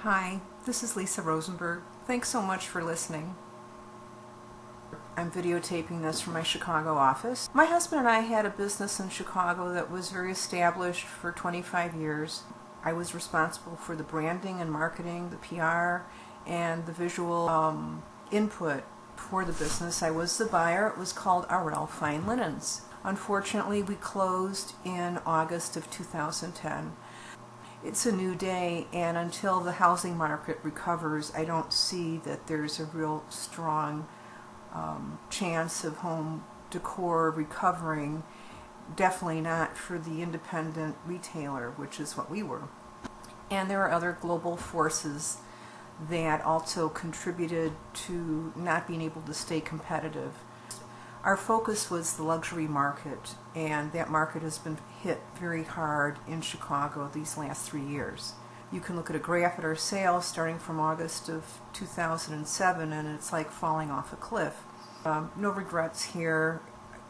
Hi, this is Lisa Rosenberg. Thanks so much for listening. I'm videotaping this from my Chicago office. My husband and I had a business in Chicago that was very established for 25 years. I was responsible for the branding and marketing, the PR, and the visual input for the business. I was the buyer. It was called RL Fine Linens. Unfortunately, we closed in August of 2010. It's a new day, and until the housing market recovers, I don't see that there's a real strong chance of home decor recovering. Definitely not for the independent retailer, which is what we were. And there are other global forces that also contributed to not being able to stay competitive. Our focus was the luxury market, and that market has been hit very hard in Chicago these last 3 years. You can look at a graph at our sales starting from August of 2007, and it's like falling off a cliff. No regrets here.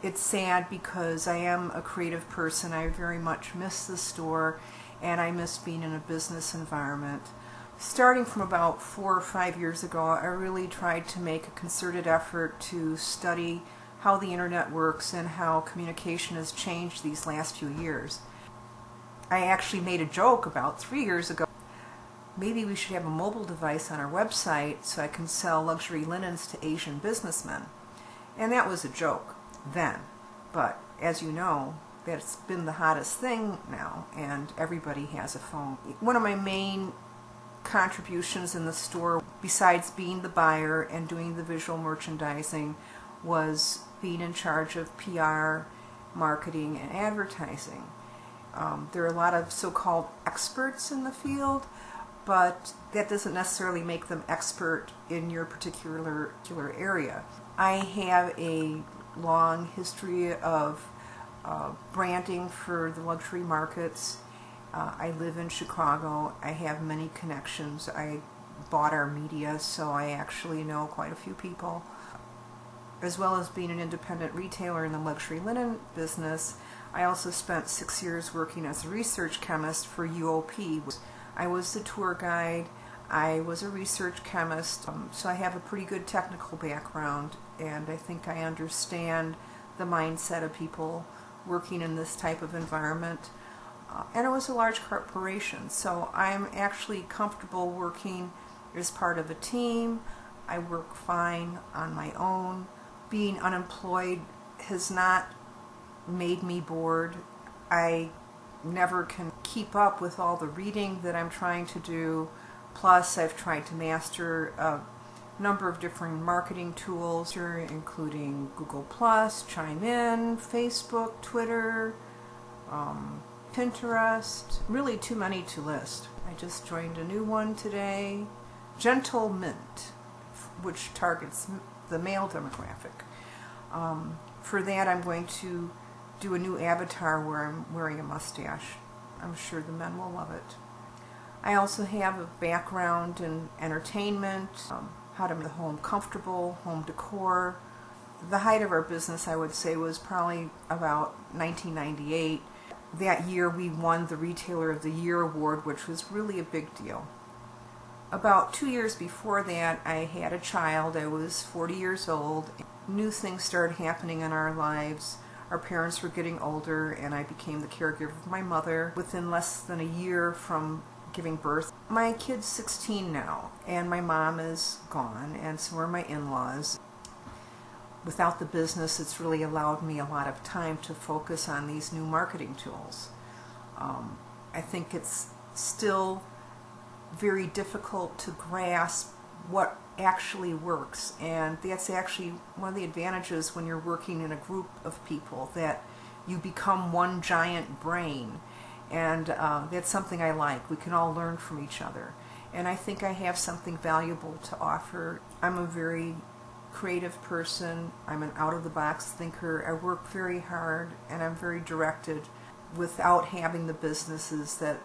It's sad because I am a creative person. I very much miss the store, and I miss being in a business environment. Starting from about 4 or 5 years ago, I really tried to make a concerted effort to study how the internet works and how communication has changed these last few years. I actually made a joke about 3 years ago. Maybe we should have a mobile device on our website so I can sell luxury linens to Asian businessmen. And that was a joke then. But as you know, that's been the hottest thing now, and everybody has a phone. One of my main contributions in the store, besides being the buyer and doing the visual merchandising, was being in charge of PR, marketing, and advertising. There are a lot of so-called experts in the field, but that doesn't necessarily make them expert in your particular area. I have a long history of branding for the luxury markets. I live in Chicago. I have many connections. I bought our media, so I actually know quite a few people. As well as being an independent retailer in the luxury linen business, I also spent 6 years working as a research chemist for UOP. I was the tour guide, I was a research chemist, so I have a pretty good technical background, and I think I understand the mindset of people working in this type of environment. And it was a large corporation, so I'm actually comfortable working as part of a team. I work fine on my own. Being unemployed has not made me bored. I never can keep up with all the reading that I'm trying to do. Plus, I've tried to master a number of different marketing tools, including Google+, Chime In, Facebook, Twitter, Pinterest. Really too many to list. I just joined a new one today, Gentle Mint, which targets the male demographic. For that, I'm going to do a new avatar where I'm wearing a mustache. I'm sure the men will love it. I also have a background in entertainment, how to make the home comfortable, home decor. The height of our business, I would say, was probably about 1998. That year we won the Retailer of the Year award, which was really a big deal. About 2 years before that, I had a child. I was 40 years old. New things started happening in our lives. Our parents were getting older, and I became the caregiver of my mother within less than a year from giving birth. My kid's 16 now, and my mom is gone, and so are my in-laws. Without the business, it's really allowed me a lot of time to focus on these new marketing tools. I think it's still very difficult to grasp what actually works, and that's actually one of the advantages when you're working in a group of people, that you become one giant brain, and that's something I like. We can all learn from each other, and I think I have something valuable to offer. I'm a very creative person. I'm an out-of-the-box thinker. I work very hard, and I'm very directed. Without having the businesses that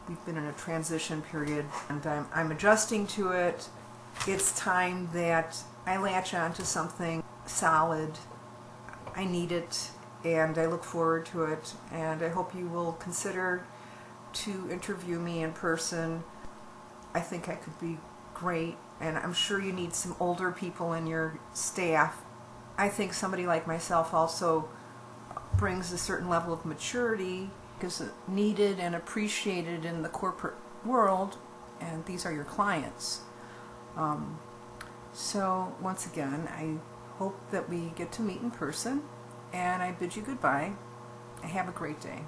we've been in a transition period, and I'm adjusting to it. It's time that I latch on to something solid. I need it, and I look forward to it, and I hope you will consider to interview me in person. I think I could be great, and I'm sure you need some older people in your staff. I think somebody like myself also brings a certain level of maturity, is needed and appreciated in the corporate world, and these are your clients. So once again, I hope that we get to meet in person, and I bid you goodbye. Have a great day.